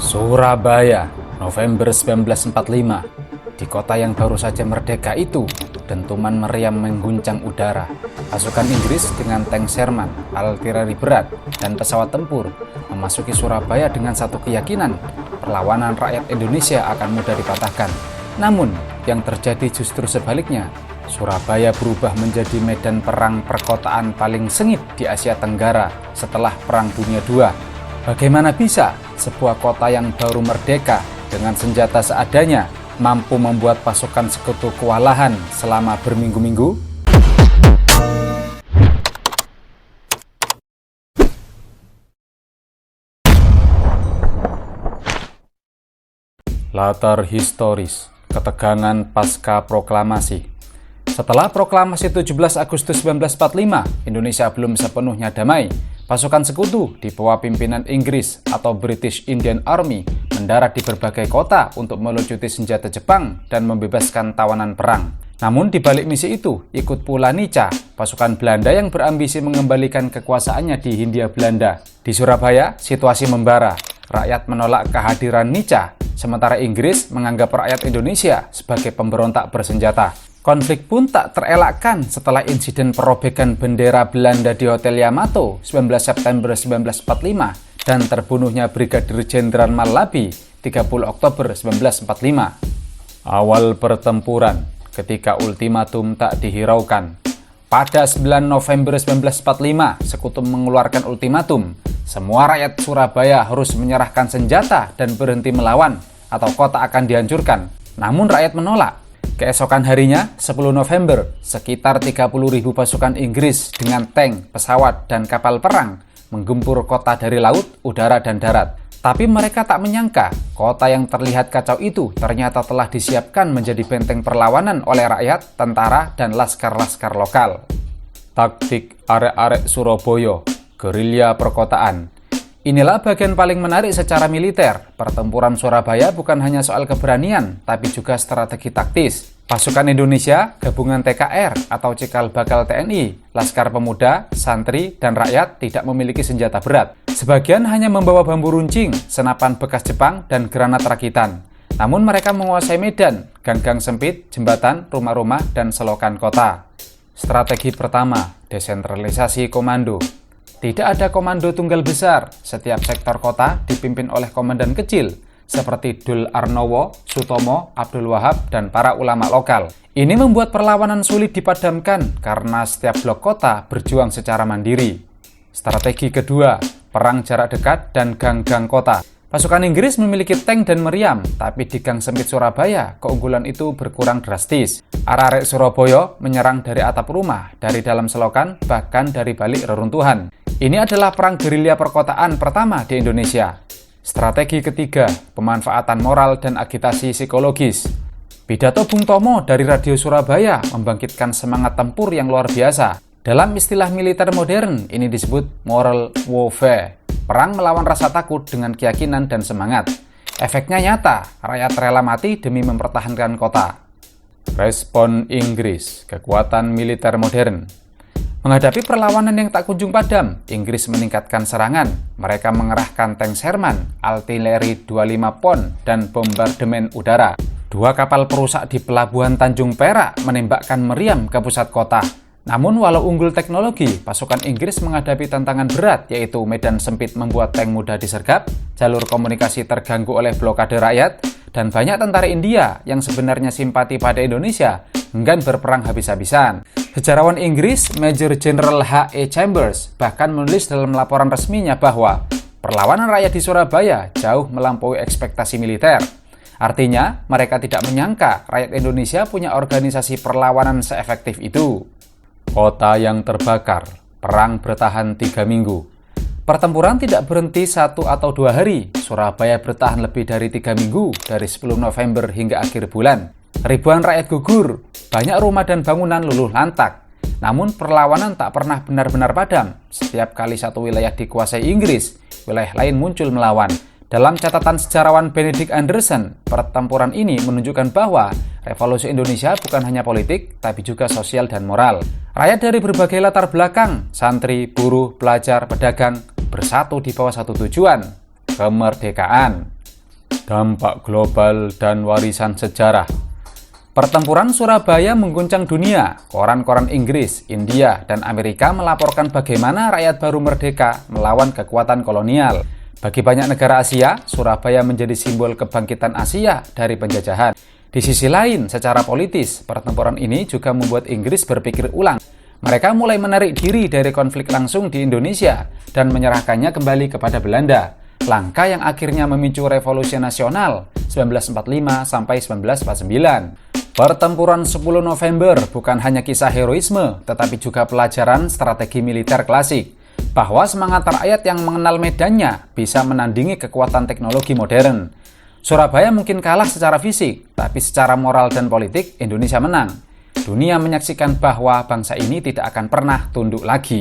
Surabaya, November 1945. Di kota yang baru saja merdeka itu, dentuman meriam mengguncang udara. Pasukan Inggris dengan tank Sherman, artileri berat, dan pesawat tempur memasuki Surabaya dengan satu keyakinan, perlawanan rakyat Indonesia akan mudah dipatahkan. Namun, yang terjadi justru sebaliknya. Surabaya berubah menjadi medan perang perkotaan paling sengit di Asia Tenggara setelah Perang Dunia II. Bagaimana bisa sebuah kota yang baru merdeka dengan senjata seadanya mampu membuat pasukan sekutu kewalahan selama berminggu-minggu? Latar historis, ketegangan pasca proklamasi. Setelah proklamasi 17 Agustus 1945, Indonesia belum sepenuhnya damai. Pasukan sekutu di bawah pimpinan Inggris atau British Indian Army mendarat di berbagai kota untuk melucuti senjata Jepang dan membebaskan tawanan perang. Namun di balik misi itu, ikut pula Nica, pasukan Belanda yang berambisi mengembalikan kekuasaannya di Hindia Belanda. Di Surabaya, situasi membara. Rakyat menolak kehadiran Nica, sementara Inggris menganggap rakyat Indonesia sebagai pemberontak bersenjata. Konflik pun tak terelakkan setelah insiden perobekan bendera Belanda di Hotel Yamato 19 September 1945 dan terbunuhnya Brigadir Jenderal Malabi 30 Oktober 1945. Awal pertempuran ketika ultimatum tak dihiraukan. Pada 9 November 1945, sekutu mengeluarkan ultimatum. Semua rakyat Surabaya harus menyerahkan senjata dan berhenti melawan atau kota akan dihancurkan. Namun rakyat menolak. Keesokan harinya, 10 November, sekitar 30.000 pasukan Inggris dengan tank, pesawat, dan kapal perang menggempur kota dari laut, udara, dan darat. Tapi mereka tak menyangka, kota yang terlihat kacau itu ternyata telah disiapkan menjadi benteng perlawanan oleh rakyat, tentara, dan laskar-laskar lokal. Taktik arek-arek Surabaya, gerilya perkotaan. Inilah bagian paling menarik secara militer. Pertempuran Surabaya bukan hanya soal keberanian, tapi juga strategi taktis. Pasukan Indonesia, gabungan TKR atau Cikal Bakal TNI, Laskar Pemuda, santri, dan rakyat tidak memiliki senjata berat. Sebagian hanya membawa bambu runcing, senapan bekas Jepang, dan granat rakitan. Namun mereka menguasai medan, gang-gang sempit, jembatan, rumah-rumah, dan selokan kota. Strategi pertama, desentralisasi komando. Tidak ada komando tunggal besar, setiap sektor kota dipimpin oleh komandan kecil, seperti Dul Arnowo, Sutomo, Abdul Wahab, dan para ulama lokal. Ini membuat perlawanan sulit dipadamkan karena setiap blok kota berjuang secara mandiri. Strategi kedua, perang jarak dekat dan gang-gang kota. Pasukan Inggris memiliki tank dan meriam, tapi di gang sempit Surabaya, keunggulan itu berkurang drastis. Arek-arek Surabaya menyerang dari atap rumah, dari dalam selokan, bahkan dari balik reruntuhan. Ini adalah perang gerilya perkotaan pertama di Indonesia. Strategi ketiga, pemanfaatan moral dan agitasi psikologis. Pidato Bung Tomo dari Radio Surabaya membangkitkan semangat tempur yang luar biasa. Dalam istilah militer modern, ini disebut moral warfare. Perang melawan rasa takut dengan keyakinan dan semangat. Efeknya nyata, rakyat rela mati demi mempertahankan kota. Respon Inggris, kekuatan militer modern. Menghadapi perlawanan yang tak kunjung padam, Inggris meningkatkan serangan. Mereka mengerahkan tank Sherman, artileri 25 pon, dan bombardemen udara. 2 kapal perusak di pelabuhan Tanjung Perak menembakkan meriam ke pusat kota. Namun walau unggul teknologi, pasukan Inggris menghadapi tantangan berat, yaitu medan sempit membuat tank mudah disergap, jalur komunikasi terganggu oleh blokade rakyat, dan banyak tentara India yang sebenarnya simpati pada Indonesia enggan berperang habis-habisan. Sejarawan Inggris, Major General H.E. Chambers, bahkan menulis dalam laporan resminya bahwa perlawanan rakyat di Surabaya jauh melampaui ekspektasi militer. Artinya, mereka tidak menyangka rakyat Indonesia punya organisasi perlawanan seefektif itu. Kota yang terbakar, perang bertahan 3 minggu. Pertempuran tidak berhenti 1 atau 2 hari. Surabaya bertahan lebih dari 3 minggu, dari 10 November hingga akhir bulan. Ribuan rakyat gugur, banyak rumah dan bangunan luluh lantak. Namun perlawanan tak pernah benar-benar padam. Setiap kali satu wilayah dikuasai Inggris, wilayah lain muncul melawan. Dalam catatan sejarawan Benedict Anderson, pertempuran ini menunjukkan bahwa revolusi Indonesia bukan hanya politik, tapi juga sosial dan moral. Rakyat dari berbagai latar belakang, santri, buruh, pelajar, pedagang, bersatu di bawah satu tujuan, kemerdekaan. Dampak global dan warisan sejarah. Pertempuran Surabaya mengguncang dunia. Koran-koran Inggris, India, dan Amerika melaporkan bagaimana rakyat baru merdeka melawan kekuatan kolonial. Bagi banyak negara Asia, Surabaya menjadi simbol kebangkitan Asia dari penjajahan. Di sisi lain, secara politis, pertempuran ini juga membuat Inggris berpikir ulang. Mereka mulai menarik diri dari konflik langsung di Indonesia dan menyerahkannya kembali kepada Belanda. Langkah yang akhirnya memicu Revolusi Nasional 1945 sampai 1949. Pertempuran 10 November bukan hanya kisah heroisme, tetapi juga pelajaran strategi militer klasik, bahwa semangat rakyat yang mengenal medannya bisa menandingi kekuatan teknologi modern. Surabaya mungkin kalah secara fisik, tapi secara moral dan politik Indonesia menang. Dunia menyaksikan bahwa bangsa ini tidak akan pernah tunduk lagi.